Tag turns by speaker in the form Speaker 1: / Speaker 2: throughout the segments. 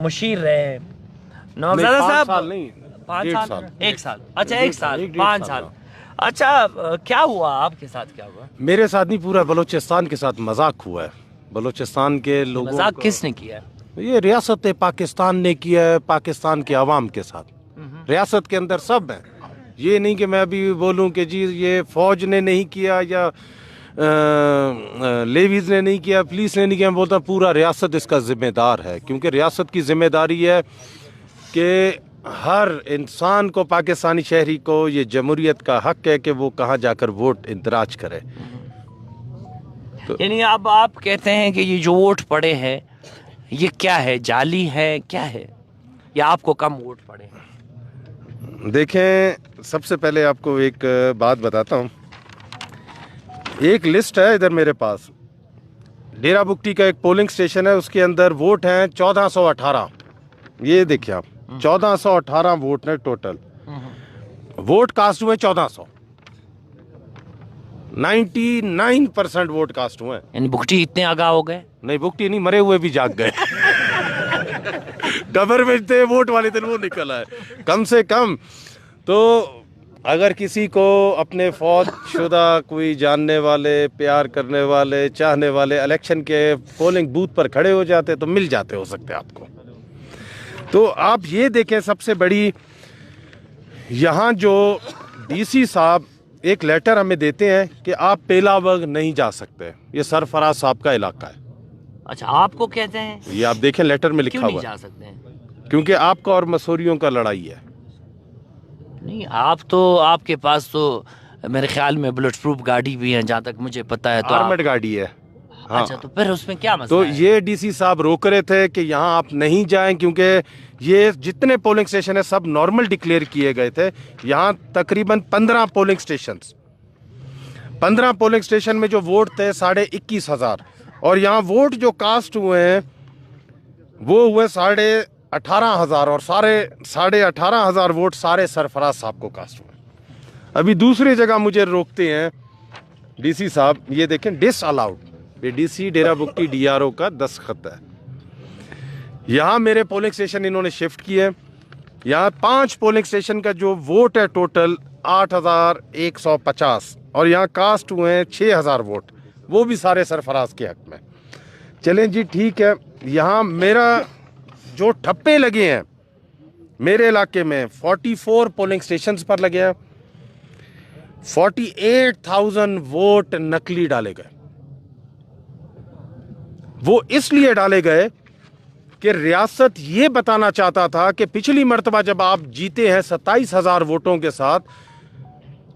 Speaker 1: मुशीर रहे नवाबजादा साहब?
Speaker 2: 5 साल नहीं,
Speaker 1: 5
Speaker 2: 1.5
Speaker 1: साल,
Speaker 2: साल।
Speaker 1: 1 साल। अच्छा 1 साल,
Speaker 2: 1.5
Speaker 1: 5
Speaker 2: साल।
Speaker 1: साल। अच्छा क्या हुआ आपके साथ, क्या हुआ?
Speaker 2: मेरे साथ नहीं, पूरा बलूचिस्तान के साथ मजाक हुआ है। बलूचिस्तान के लोगों
Speaker 1: मजाक
Speaker 2: को-
Speaker 1: किसने किया?
Speaker 2: ये रियासत पाकिस्तान ने किया है, पाकिस्तान के अवाम के साथ। रियासत के अंदर सब है। ये नहीं कि मैं अभी बोलूं कि जी ये फौज ने नहीं किया या लेवीज ने नहीं किया, पुलिस ने नहीं किया। मैं बोलता हूं पूरा रियासत इसका जिम्मेदार है, क्योंकि रियासत की जिम्मेदारी है कि हर इंसान को, पाकिस्तानी शहरी को, ये जमहूरियत का हक है कि वो कहाँ जाकर वोट इंदराज करे।
Speaker 1: यानी अब आप कहते हैं कि ये जो वोट पड़े हैं ये क्या है, जाली है, क्या है, या आपको कम वोट पड़े हैं?
Speaker 2: देखें, सबसे पहले आपको एक बात बताता हूँ। एक लिस्ट है इधर मेरे पास। डेरा बुगटी का एक पोलिंग स्टेशन है, उसके अंदर वोट हैं 1418। ये देखिए आप, 1418 वोट हैं टोटल। वोट कास्ट हुए 1400। 99% वोट कास्ट हुए हैं।
Speaker 1: यानी भुगटी इतने आगाह हो गए?
Speaker 2: नहीं, बुगटी नहीं, मरे हुए भी जाग गए। कबर में थे वोट वाले दिन, वो निकल आए। कम से कम तो अगर किसी को अपने फौज शुदा कोई जानने वाले, प्यार करने वाले, चाहने वाले इलेक्शन के पोलिंग बूथ पर खड़े हो जाते तो मिल जाते हो सकते आपको। तो आप ये देखें, सबसे बड़ी यहाँ जो डीसी साहब एक लेटर हमें देते हैं कि आप पेलावग नहीं जा सकते, ये सरफराज साहब का इलाका है।
Speaker 1: अच्छा, आपको कहते हैं?
Speaker 2: ये आप देखें लेटर में लिखा
Speaker 1: क्यों नहीं
Speaker 2: हुआ
Speaker 1: जा
Speaker 2: है,
Speaker 1: सकते हैं?
Speaker 2: क्योंकि आपका और मसूरियों का लड़ाई है।
Speaker 1: नहीं, आप तो, आपके पास तो मेरे ख्याल में बुलेट प्रूफ गाड़ी भी है, जहाँ तक मुझे पता है। तो
Speaker 2: आर्मड गाड़ी है। हाँ।
Speaker 1: अच्छा, तो फिर उसमें क्या मसला
Speaker 2: तो
Speaker 1: है?
Speaker 2: ये डीसी साहब रोक रहे थे कि यहाँ आप नहीं जाएं, क्योंकि ये जितने पोलिंग स्टेशन है सब नॉर्मल डिक्लेयर किए गए थे। यहाँ तकरीबन 15 पोलिंग स्टेशन, 15 पोलिंग स्टेशन में जो वोट थे 21,500, और यहाँ वोट जो कास्ट हुए हैं वो हुए 18,500, और सारे 18,500 वोट सारे सरफराज साहब को कास्ट हुए। अभी दूसरी जगह मुझे रोकते हैं डीसी साहब, ये देखें डिस अलाउड, ये डीसी डेरा बुगटी डीआरओ का दस्तखत है। यहाँ मेरे पोलिंग स्टेशन इन्होंने शिफ्ट किए। यहाँ 5 पोलिंग स्टेशन का जो वोट है टोटल 8,150, और यहाँ कास्ट हुए हैं 6,000 वोट, वो भी सारे सरफराज के हक में। चलें जी, ठीक है। यहाँ मेरा जो ठप्पे लगे हैं मेरे इलाके में 44 पोलिंग स्टेशंस पर लगे हैं। 48,000 वोट नकली डाले गए। वो इसलिए डाले गए कि रियासत ये बताना चाहता था कि पिछली मर्तबा जब आप जीते हैं 27,000 वोटों के साथ,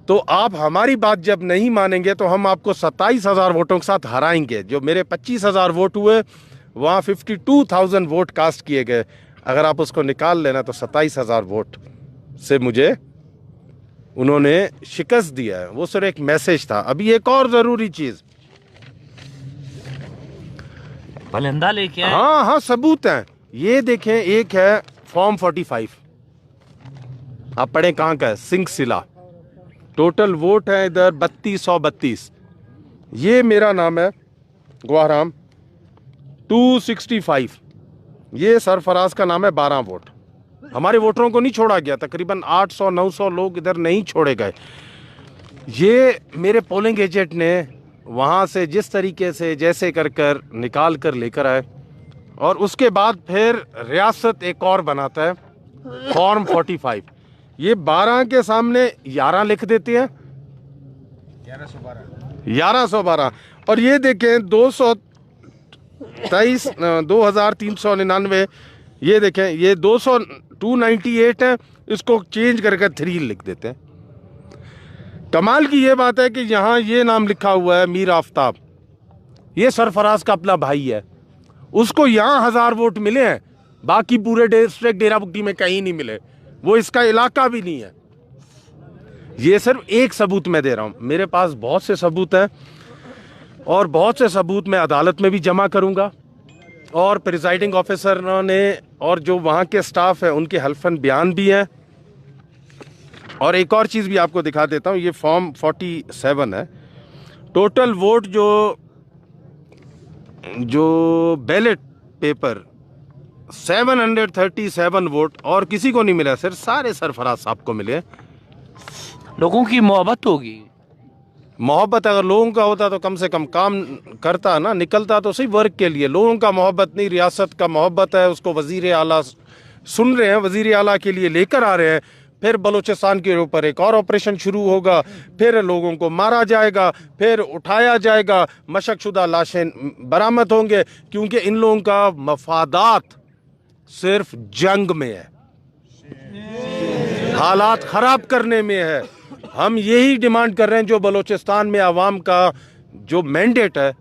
Speaker 2: तो आप हमारी बात जब नहीं मानेंगे तो हम आपको 27,000 वोटों के साथ हराएंगे। जो मेरे 25,000 वोट हुए, वहाँ 52,000 वोट कास्ट किए गए। अगर आप उसको निकाल लेना तो 27,000 वोट से मुझे उन्होंने शिकस्त दिया है। वो सिर्फ एक मैसेज था। अभी एक और ज़रूरी चीज़,
Speaker 1: बलंदा लेके आए?
Speaker 2: हाँ हाँ, सबूत हैं। ये देखें, एक है फॉर्म 45, आप पढ़ें कहाँ का है, सिंह सिला। टोटल वोट है इधर 3232। ये मेरा नाम है गुआराम 265। ये सरफराज का नाम है 12 वोट। हमारे वोटरों को नहीं छोड़ा गया, तकरीबन 800-900 लोग इधर नहीं छोड़े गए। ये मेरे पोलिंग एजेंट ने वहाँ से जिस तरीके से जैसे कर कर निकाल कर लेकर आए, और उसके बाद फिर रियासत एक और बनाता है फॉर्म 45। ये 12 के सामने 11 लिख देते हैं, 1112। और ये देखें 2,399, ये देखें ये 298 है, इसको चेंज करके 3 लिख देते हैं। कमाल की ये बात है कि यहाँ ये नाम लिखा हुआ है मीर आफ्ताब, ये सरफराज का अपना भाई है। उसको यहाँ 1000 वोट मिले हैं, बाकी पूरे डिस्ट्रिक्ट डेरा बुगटी में कहीं नहीं मिले। वो इसका इलाका भी नहीं है। ये सिर्फ एक सबूत मैं दे रहा हूँ, मेरे पास बहुत से सबूत हैं, और बहुत से सबूत मैं अदालत में भी जमा करूँगा। और प्रिजाइडिंग ऑफिसर ने और जो वहाँ के स्टाफ है उनके हल्फन बयान भी हैं। और एक और चीज़ भी आपको दिखा देता हूँ, ये फॉर्म 47 है। टोटल वोट जो बैलेट पेपर 737 वोट और किसी को नहीं मिला, सिर्फ सारे सरफराज साहब को मिले।
Speaker 1: लोगों की मोहब्बत होगी।
Speaker 2: मोहब्बत अगर लोगों का होता तो कम से कम काम करता ना, निकलता तो सही वर्क के लिए। लोगों का मोहब्बत नहीं, रियासत का मोहब्बत है, उसको वजीर आला सुन रहे हैं, वजीर आला के लिए लेकर आ रहे हैं। फिर बलूचिस्तान के ऊपर एक और ऑपरेशन शुरू होगा, फिर लोगों को मारा जाएगा, फिर उठाया जाएगा, मशकशुदा लाशें बरामद होंगे, क्योंकि इन लोगों का मफादात सिर्फ जंग में है, हालात खराब करने में है। हम यही डिमांड कर रहे हैं, जो बलूचिस्तान में आवाम का जो मैंडेट है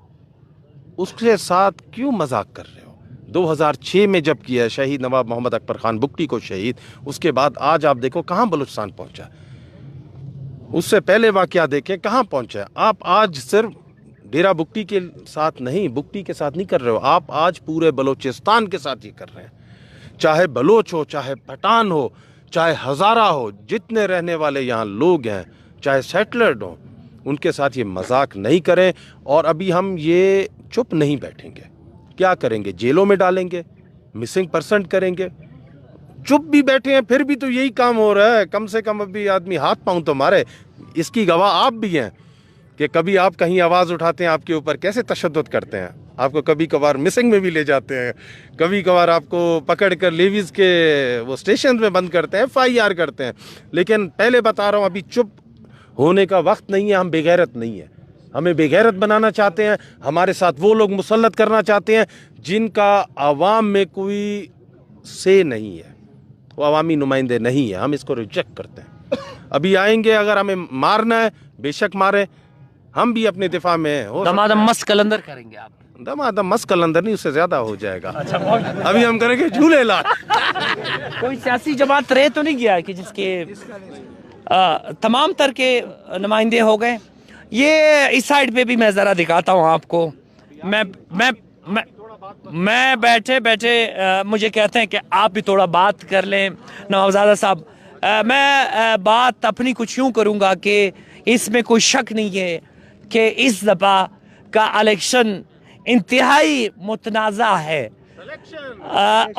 Speaker 2: उसके साथ क्यों मजाक कर रहे हो। 2006 में जब किया शहीद नवाब मोहम्मद अकबर खान बुगटी को शहीद, उसके बाद आज आप देखो कहाँ बलूचिस्तान पहुंचा। उससे पहले वाकया देखें कहाँ पहुंचा। आप आज सिर्फ डेरा बुगटी के साथ नहीं, बुगटी के साथ नहीं कर रहे हो, आप आज पूरे बलूचिस्तान के साथ ये कर रहे हैं। चाहे बलोच हो, चाहे पठान हो, चाहे हज़ारा हो, जितने रहने वाले यहाँ लोग हैं, चाहे सेटलर्ड हो, उनके साथ ये मजाक नहीं करें। और अभी हम ये चुप नहीं बैठेंगे। क्या करेंगे? जेलों में डालेंगे, मिसिंग पर्सन करेंगे। चुप भी बैठे हैं फिर भी तो यही काम हो रहा है। कम से कम अभी आदमी हाथ पांव तो मारे। इसकी गवाह आप भी हैं कि कभी आप कहीं आवाज़ उठाते हैं, आपके ऊपर कैसे तशद्दुद करते हैं। आपको कभी कभार मिसिंग में भी ले जाते हैं, कभी कभार आपको पकड़ कर लेवीज के वो स्टेशन में बंद करते हैं, FIR करते हैं। लेकिन पहले बता रहा हूँ, अभी चुप होने का वक्त नहीं है। हम बेगैरत नहीं है, हमें बेगैरत बनाना चाहते हैं। हमारे साथ वो लोग मुसल्लत करना चाहते हैं जिनका आवाम में कोई से नहीं है, वो अवामी नुमाइंदे नहीं है। हम इसको रिजेक्ट करते हैं। अभी आएंगे, अगर हमें मारना है बेशक मारे, हम भी अपने दिफा में हैं।
Speaker 1: दमादम मस्त कलंदर करेंगे आप?
Speaker 2: दमादम मस्त कलंदर नहीं, उससे ज्यादा हो जाएगा। अच्छा, अभी हम करेंगे झूले लाल।
Speaker 1: कोई सियासी जमात रह तो नहीं गया कि जिसके तमाम तरह के नुमाइंदे हो गए? ये इस साइड पे भी मैं जरा दिखाता हूँ आपको। मैं बैठे बैठे मुझे कहते हैं कि आप भी थोड़ा बात कर लें नवाबजादा साहब। मैं बात अपनी कुछ यूँ करूँगा कि इसमें कोई शक नहीं है कि इस दफ़ा का इलेक्शन इंतहाई मुतनाज़ा है और